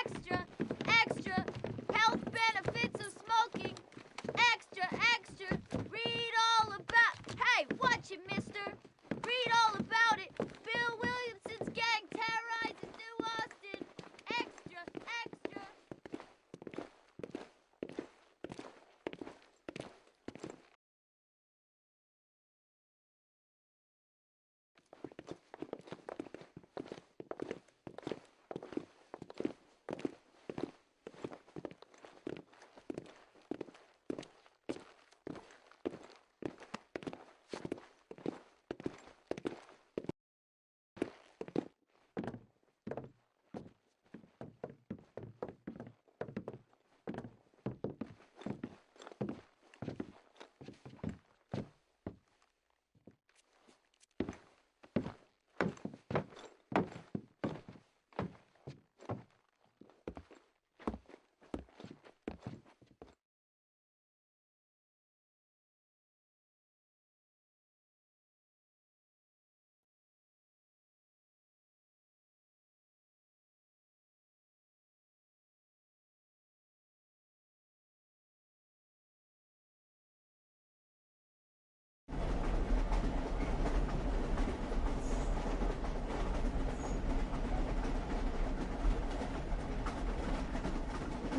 Extra, extra, health benefits of smoking. Extra, extra, read all about... Hey, watch it, mister. Read all about it. Bill Williamson's gang terrorizes New Austin. Extra, extra.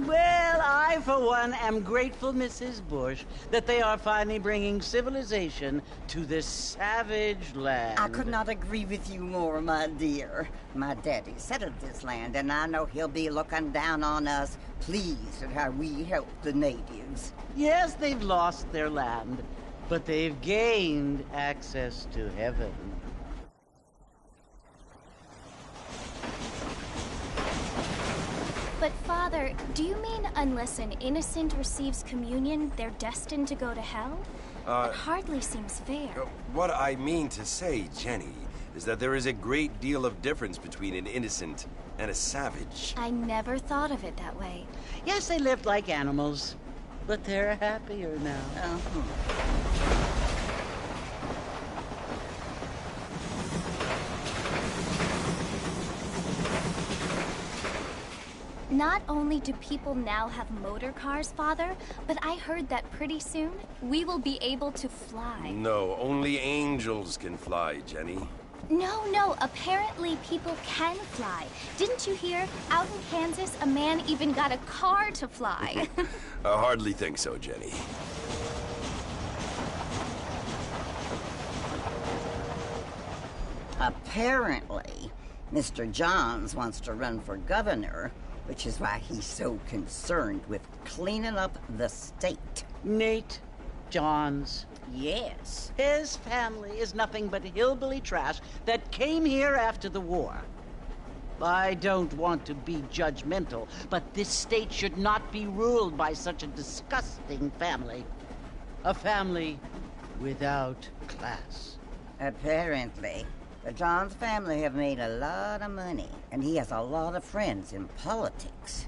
Well, I, for one, am grateful, Mrs. Bush, that they are finally bringing civilization to this savage land. I could not agree with you more, my dear. My daddy settled this land, and I know he'll be looking down on us, pleased at how we help the natives. Yes, they've lost their land, but they've gained access to heaven. But, Father, do you mean unless an innocent receives communion, they're destined to go to hell? That hardly seems fair. What I mean to say, Jenny, is that there is a great deal of difference between an innocent and a savage. I never thought of it that way. Yes, they lived like animals, but they're happier now. Not only do people now have motor cars, Father, but I heard that pretty soon we will be able to fly. No, only angels can fly, Jenny. No, apparently people can fly. Didn't you hear? Out in Kansas, a man even got a car to fly. I hardly think so, Jenny. Apparently, Mr. Johns wants to run for governor, which is why he's so concerned with cleaning up the state. Nate Johns. Yes. His family is nothing but hillbilly trash that came here after the war. I don't want to be judgmental, but this state should not be ruled by such a disgusting family. A family without class. Apparently. The Johns family have made a lot of money, and he has a lot of friends in politics.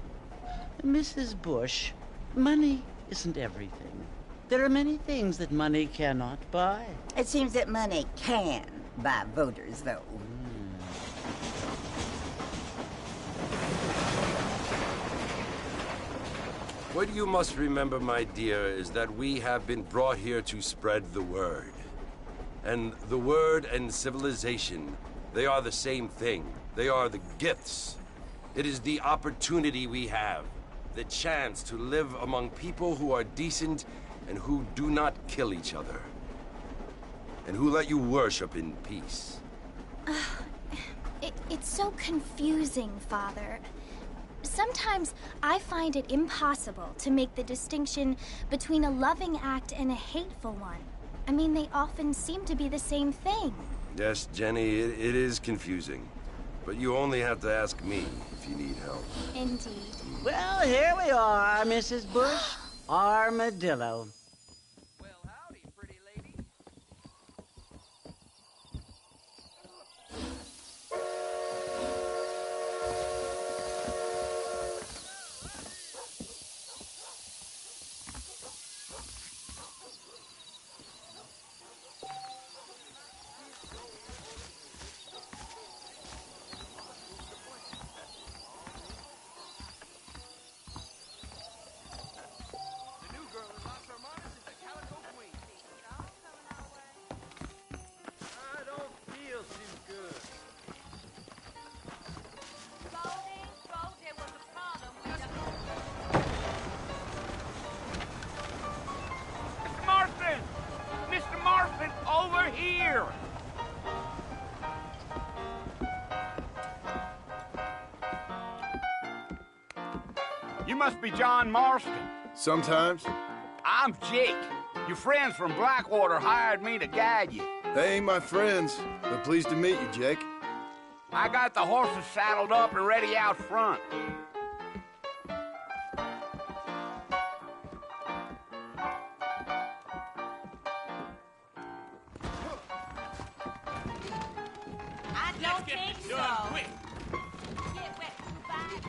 Mrs. Bush, money isn't everything. There are many things that money cannot buy. It seems that money can buy voters, though. What you must remember, my dear, is that we have been brought here to spread the word. And the word and civilization, they are the same thing. They are the gifts. It is the opportunity we have, the chance to live among people who are decent and who do not kill each other, and who let you worship in peace. It's so confusing, Father. Sometimes I find it impossible to make the distinction between a loving act and a hateful one. I mean, they often seem to be the same thing. Yes, Jenny, it is confusing. But you only have to ask me if you need help. Indeed. Well, here we are, Mrs. Bush. Armadillo. Well, howdy, pretty lady. You must be John Marston. Sometimes. I'm Jake. Your friends from Blackwater hired me to guide you. They ain't my friends, but pleased to meet you, Jake. I got the horses saddled up and ready out front. I don't think so. Get wet goodbye.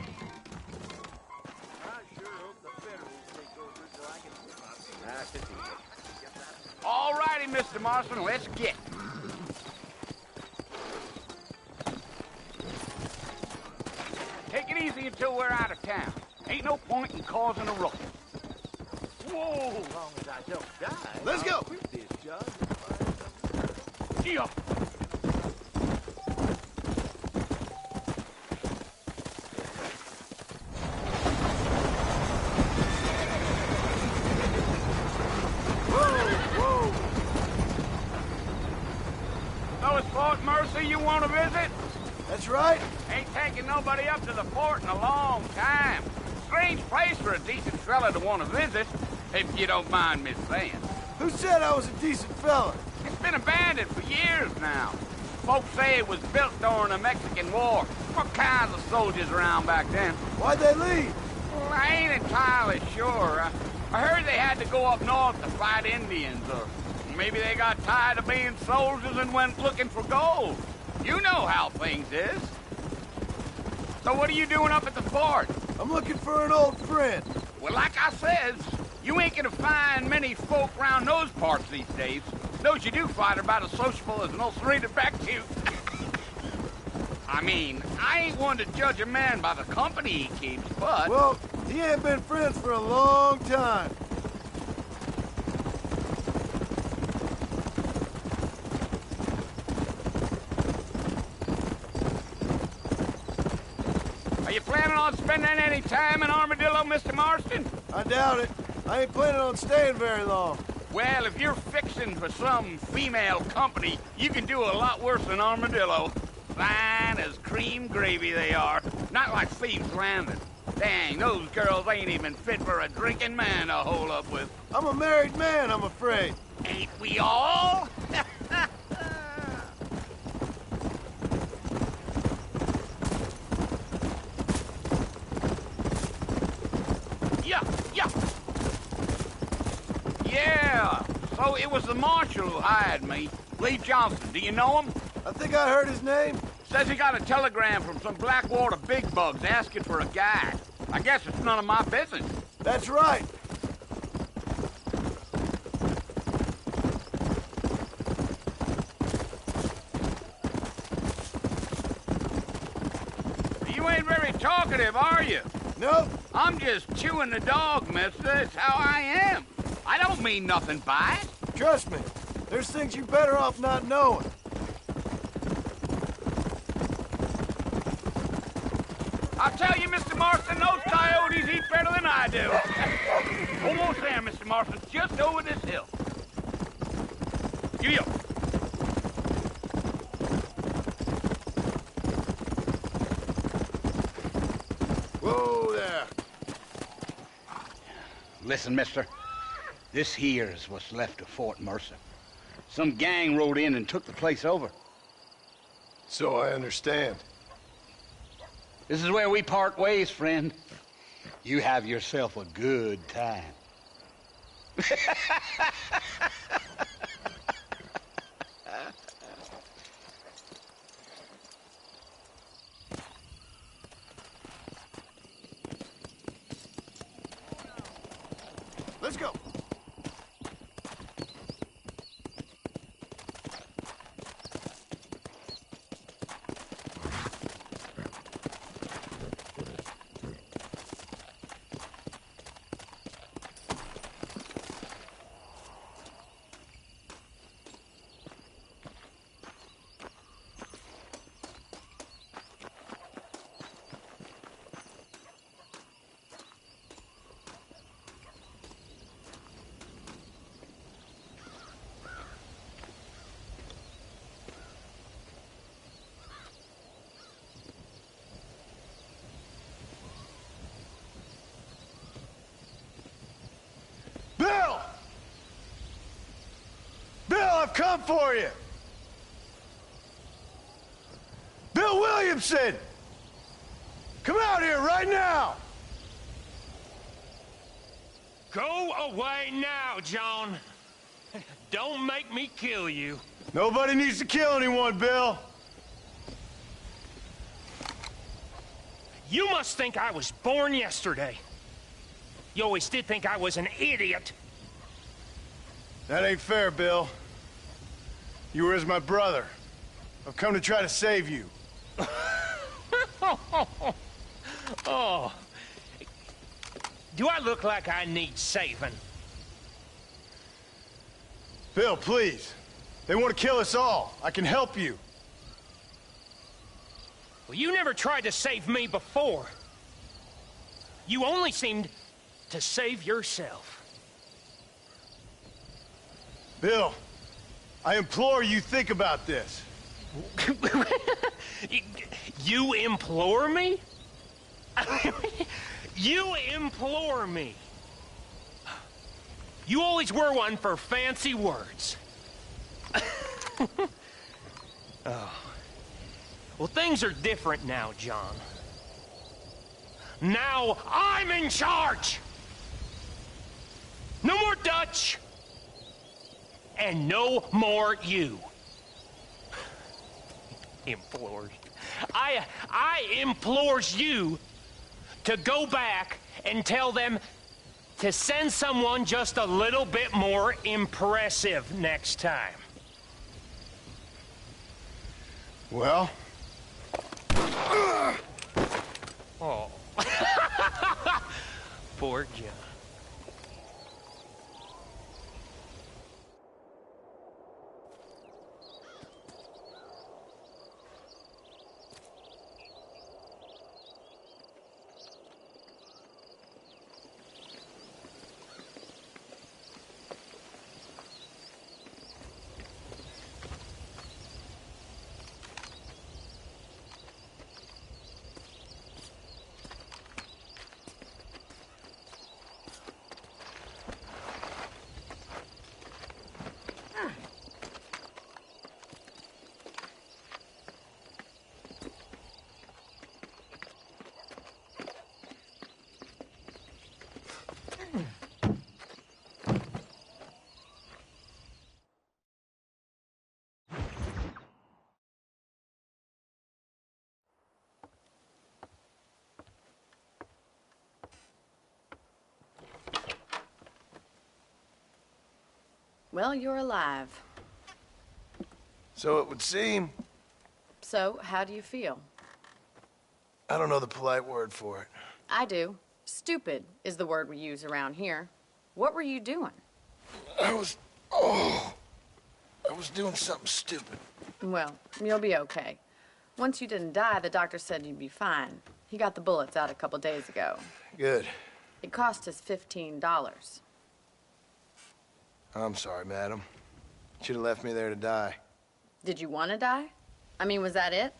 All righty, Mr. Marston, let's get. Take it easy until we're out of town. Ain't no point in causing a ruckus. Whoa! As long as I don't die. Let's go! Yeah. So it's Fort Mercy you want to visit? That's right. Ain't taking nobody up to the fort in a long time. Strange place for a decent fella to want to visit, if you don't mind me saying. Who said I was a decent fella? It's been abandoned for years now. Folks say it was built during the Mexican War. What kinds of soldiers around back then? Why'd they leave? Well, I ain't entirely sure. I heard they had to go up north to fight Indians, or maybe they got tired of being soldiers and went looking for gold. You know how things is. So what are you doing up at the fort? I'm looking for an old friend. Well, like I says, you ain't gonna find many folk round those parts these days. Those you do find are about as sociable as an ulcerated back tooth. I mean, I ain't one to judge a man by the company he keeps, but... Well, he ain't been friends for a long time. Are you planning on spending any time in Armadillo, Mr. Marston? I doubt it. I ain't planning on staying very long. Well, if you're fixing for some female company, you can do a lot worse than Armadillo. Fine as cream gravy they are. Not like Thieves Landing. Dang, those girls ain't even fit for a drinking man to hole up with. I'm a married man, I'm afraid. Ain't we all? Yeah, so it was the marshal who hired me. Lee Johnson, do you know him? I think I heard his name. Says he got a telegram from some Blackwater big bugs asking for a guide. I guess it's none of my business. That's right. You ain't very talkative, are you? Nope. I'm just chewing the dog, mister. It's how I am. I don't mean nothing by it. Trust me. There's things you're better off not knowing. I'll tell you, Mr. Marston, those coyotes eat better than I do. Almost there, Mr. Marston. Just over this hill. Giddy up. Whoa there. Listen, mister. This here is what's left of Fort Mercer. Some gang rode in and took the place over. So I understand. This is where we part ways, friend. You have yourself a good time. Let's go. come for you! Bill Williamson! Come out here right now! Go away now, John. Don't make me kill you. Nobody needs to kill anyone, Bill. You must think I was born yesterday. You always did think I was an idiot. That ain't fair, Bill. You were as my brother. I've come to try to save you. Oh. Do I look like I need saving? Bill, please. They want to kill us all. I can help you. Well, you never tried to save me before. You only seemed to save yourself. Bill, I implore you think about this. You implore me? You implore me. You always were one for fancy words. Oh. Well, things are different now, John. Now I'm in charge! No more Dutch! And no more you. Implores. I implores you to go back and tell them to send someone just a little bit more impressive next time. Well? Oh. Poor John. Well, you're alive. So it would seem. So, how do you feel? I don't know the polite word for it. I do. Stupid is the word we use around here. What were you doing? I was doing something stupid. Well, you'll be okay. Once you didn't die, the doctor said you'd be fine. He got the bullets out a couple days ago. Good. It cost us $15. I'm sorry, madam. Should have left me there to die. Did you want to die? I mean, was that it?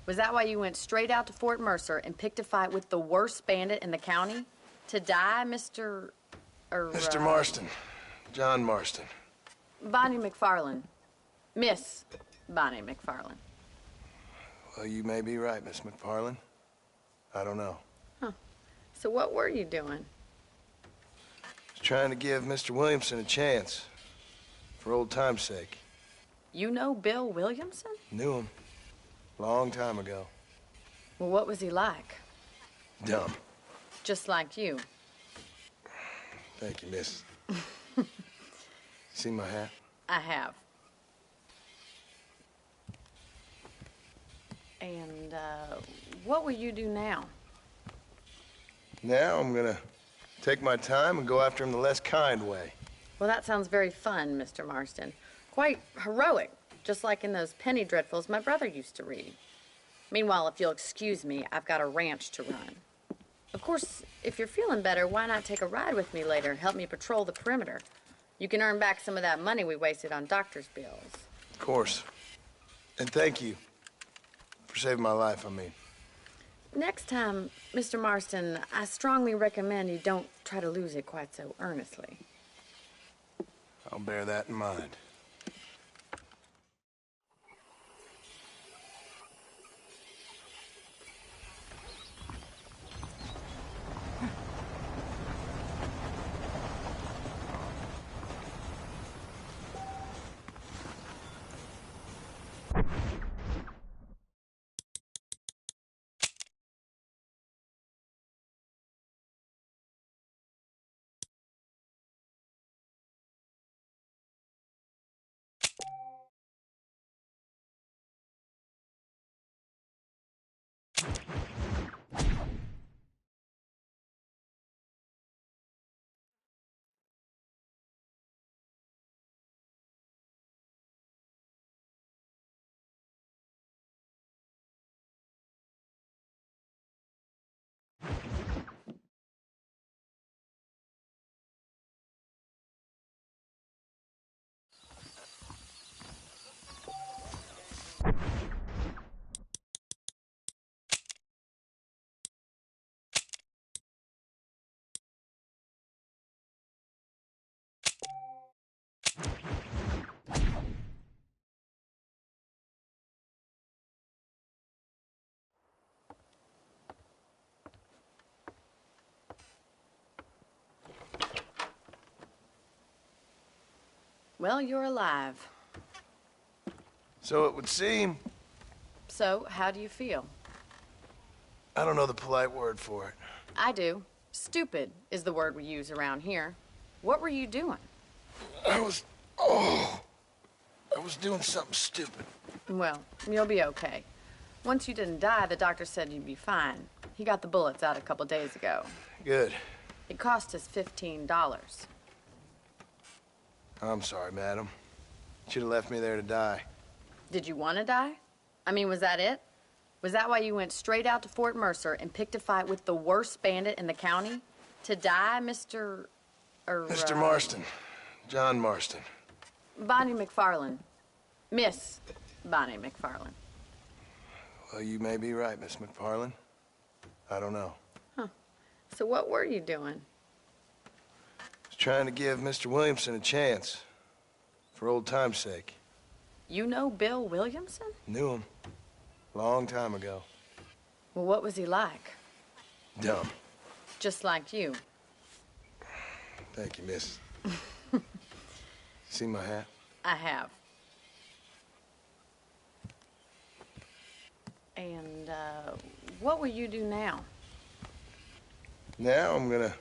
Was that why you went straight out to Fort Mercer and picked a fight with the worst bandit in the county? To die, Mr. Mr. Marston. John Marston. Bonnie McFarland. Miss Bonnie McFarland. Well, you may be right, Miss McFarland. I don't know. Huh. So what were you doing? Trying to give Mr. Williamson a chance. For old time's sake. You know Bill Williamson? Knew him. Long time ago. Well, what was he like? Dumb. Just like you. Thank you, miss. See my hat? I have. And, what will you do now? Now I'm gonna take my time and go after him the less kind way. Well, that sounds very fun, Mr. Marston. Quite heroic, just like in those penny dreadfuls my brother used to read. Meanwhile, if you'll excuse me, I've got a ranch to run. Of course, if you're feeling better, why not take a ride with me later? Help me patrol the perimeter. You can earn back some of that money we wasted on doctor's bills. Of course. And thank you for saving my life, I mean. Next time, Mr. Marston, I strongly recommend you don't try to lose it quite so earnestly. I'll bear that in mind. Well, you're alive. So it would seem. So, how do you feel? I don't know the polite word for it. I do. Stupid is the word we use around here. What were you doing? I was doing something stupid. Well, you'll be okay. Once you didn't die, the doctor said you'd be fine. He got the bullets out a couple days ago. Good. It cost us $15. I'm sorry, madam. Should have left me there to die. Did you want to die? I mean, was that it? Was that why you went straight out to Fort Mercer and picked a fight with the worst bandit in the county? To die, Mr. Mr. Marston. John Marston. Bonnie McFarland. Miss Bonnie McFarland. Well, you may be right, Miss McFarland. I don't know. Huh. So what were you doing? I was trying to give Mr. Williamson a chance. For old time's sake. You know Bill Williamson? Knew him. Long time ago. Well, what was he like? Dumb. Just like you. Thank you, miss. See my hat? I have. And, what will you do now? Now I'm gonna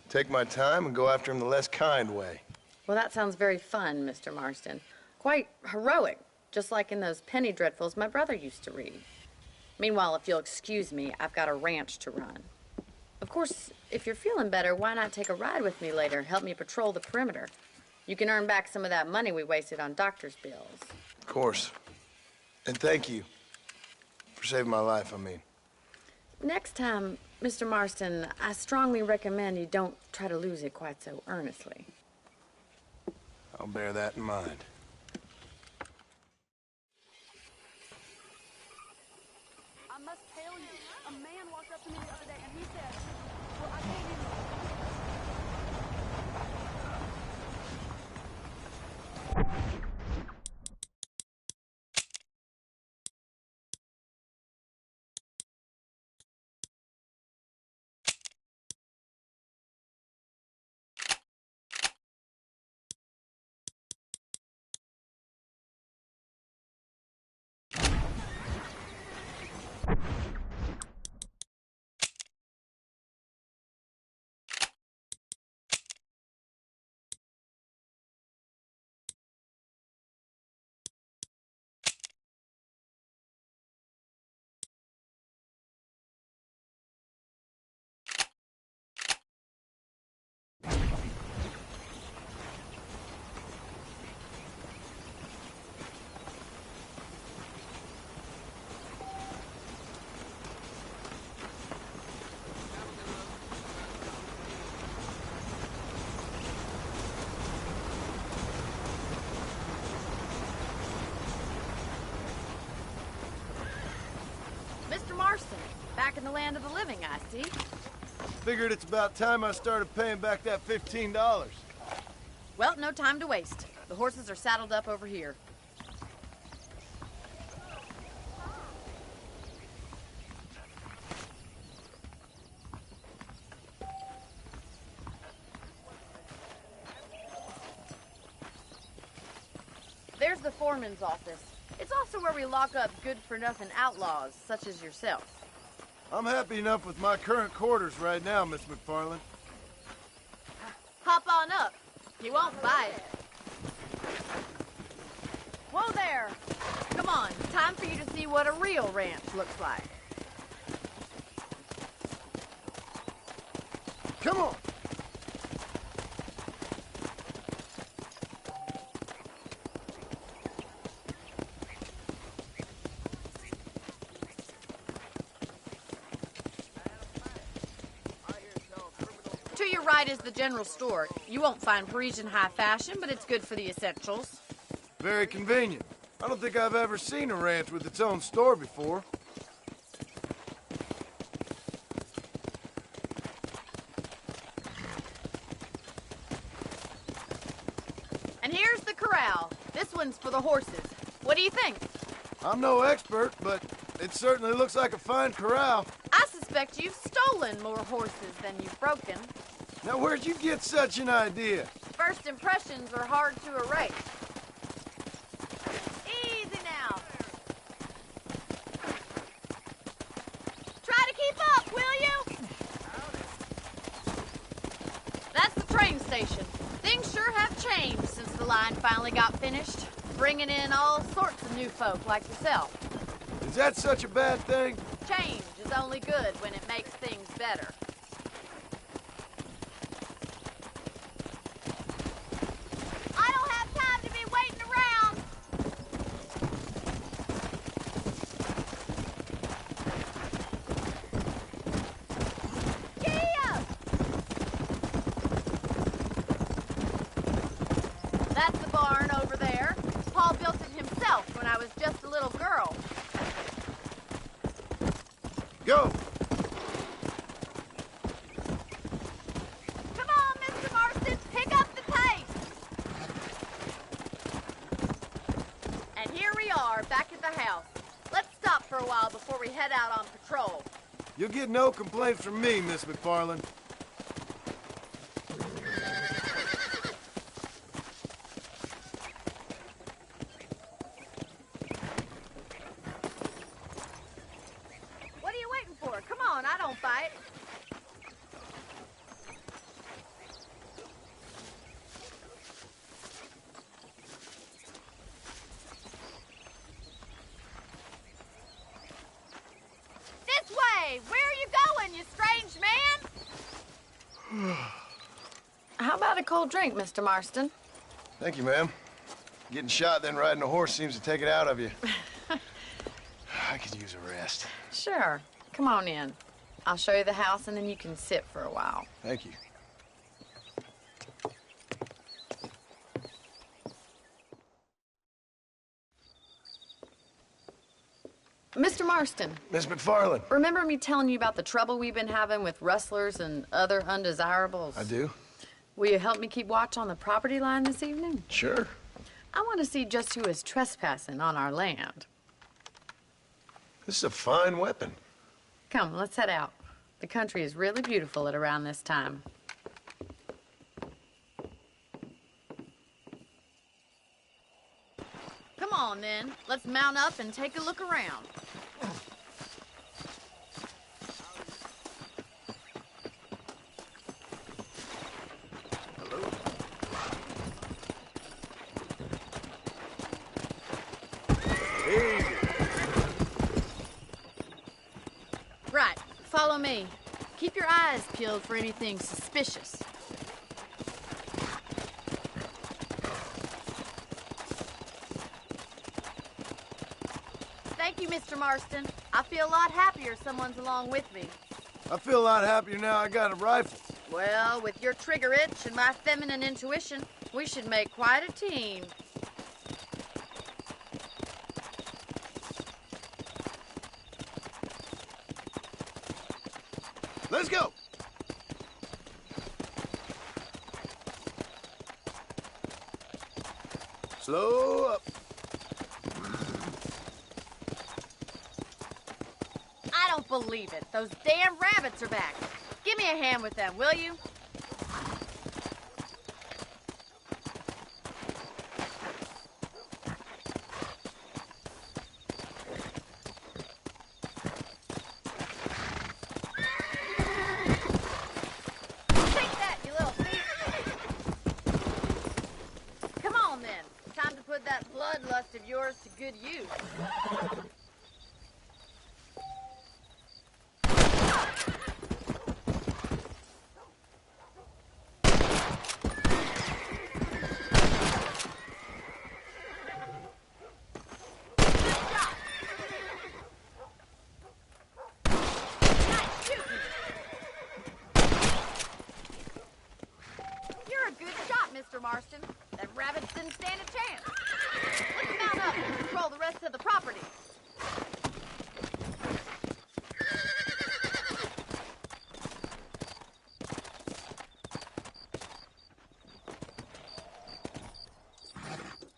take my time and go after him the less kind way. Well, that sounds very fun, Mr. Marston. Quite heroic, just like in those penny dreadfuls my brother used to read. Meanwhile, if you'll excuse me, I've got a ranch to run. Of course, if you're feeling better, why not take a ride with me later? Help me patrol the perimeter. You can earn back some of that money we wasted on doctor's bills. Of course. And thank you. For saving my life, I mean. Next time, Mr. Marston, I strongly recommend you don't try to lose it quite so earnestly. I'll bear that in mind. I must tell you, a man walked up to me the other day and he said, well, I can't even... Mr. Marston, back in the land of the living, I see. Figured it's about time I started paying back that $15. Well, no time to waste. The horses are saddled up over here. There's the foreman's office. It's also where we lock up good-for-nothing outlaws, such as yourself. I'm happy enough with my current quarters right now, Miss McFarland. Hop on up. He won't bite. Whoa there. Come on, time for you to see what a real ranch looks like. Come on. To your right is the general store. You won't find Parisian high fashion, but it's good for the essentials. Very convenient. I don't think I've ever seen a ranch with its own store before. And here's the corral. This one's for the horses. What do you think? I'm no expert, but it certainly looks like a fine corral. I suspect you've stolen more horses than you've broken. Now, where'd you get such an idea? First impressions are hard to erase. Easy now. Try to keep up, will you? That's the train station. Things sure have changed since the line finally got finished, bringing in all sorts of new folk like yourself. Is that such a bad thing? Change is only good when it makes things better. I don't have time to be waiting around. Kia! That's the barn over there. Paul built it himself when I was just a little girl. Go! Come on, Mr. Marston, pick up the pace. And here we are, back at the house. Let's stop for a while before we head out on patrol. You'll get no complaints from me, Miss McFarland. What are you waiting for? Come on, I don't fight. This way! Where are you going, you strange man? How about a cold drink, Mr. Marston? Thank you, ma'am. Getting shot, then riding a horse seems to take it out of you. I could use a rest. Sure. Come on in. I'll show you the house, and then you can sit for a while. Thank you. Mr. Marston, Miss McFarland. remember me telling you about the trouble we've been having with rustlers and other undesirables? I do? Will you help me keep watch on the property line this evening? Sure. I want to see just who is trespassing on our land. This is a fine weapon. Come, let's head out. The country is really beautiful at around this time. Come on, then. Let's mount up and take a look around. Right. Follow me. Keep your eyes peeled for anything suspicious. Thank you, Mr. Marston. I feel a lot happier someone's along with me. I feel a lot happier now I got a rifle. Well, with your trigger itch and my feminine intuition, we should make quite a team. Let's go! Slow up. I don't believe it. Those damn rabbits are back. Give me a hand with them, will you? Take that, you little thief. Come on, then. Time to put that bloodlust of yours to good use. You're a good shot, Mr. Marston. Them rabbits didn't stand a chance. Let's mount up and control the rest of the property.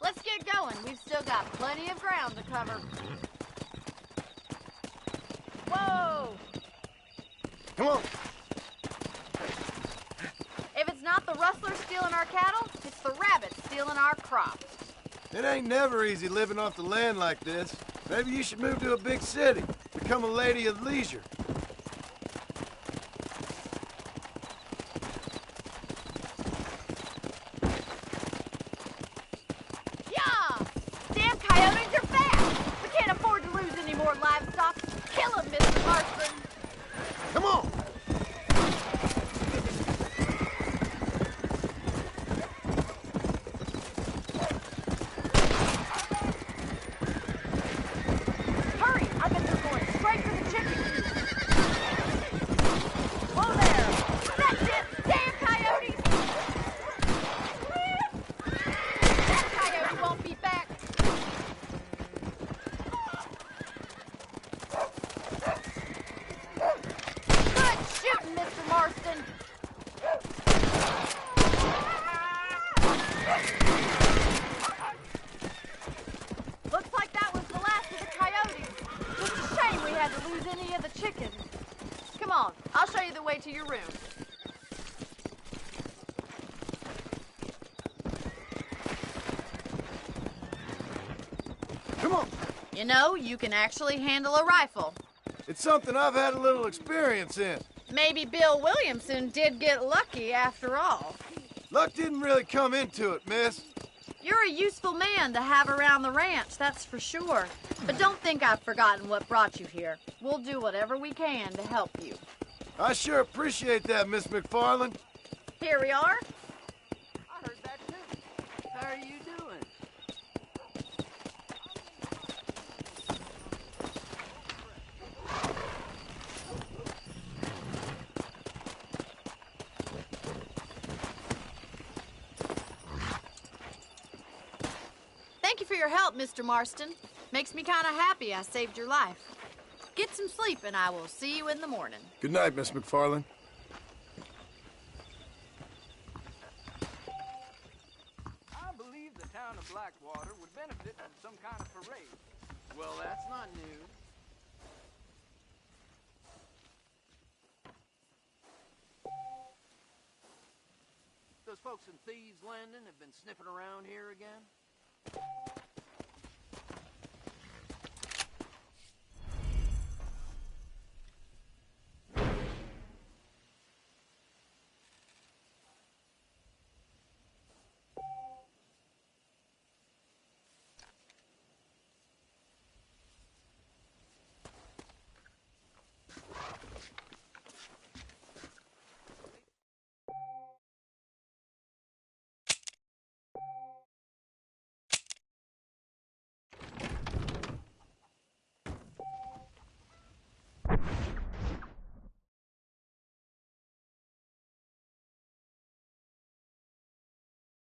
Let's get going. We've still got plenty of ground to cover. Whoa! Come on. rustlers stealing our cattle, it's the rabbits stealing our crops. It ain't never easy living off the land like this. Maybe you should move to a big city. Become a lady of leisure. Yeah! Damn coyotes are fast! We can't afford to lose any more livestock. Kill them, Mr. Marston! Come on! Hurry! I bet they're going straight for the chicken coop. Whoa there! That's it! Damn coyotes! That coyote won't be back. Good shooting, Mr. Marston. Looks like that was the last of the coyotes. Just a shame we had to lose any of the chickens. Come on, I'll show you the way to your room. Come on! You know, you can actually handle a rifle. It's something I've had a little experience in. Maybe Bill Williamson did get lucky after all. Luck didn't really come into it, miss. You're a useful man to have around the ranch, that's for sure. But don't think I've forgotten what brought you here. We'll do whatever we can to help you. I sure appreciate that, Miss McFarland. Here we are. I heard that too. How are you doing? Thank you for your help, Mr. Marston. Makes me kind of happy I saved your life. Get some sleep and I will see you in the morning. Good night, Miss McFarland. I believe the town of Blackwater would benefit from some kind of parade. Well, that's not news. Those folks in Thieves Landing have been sniffing around here again?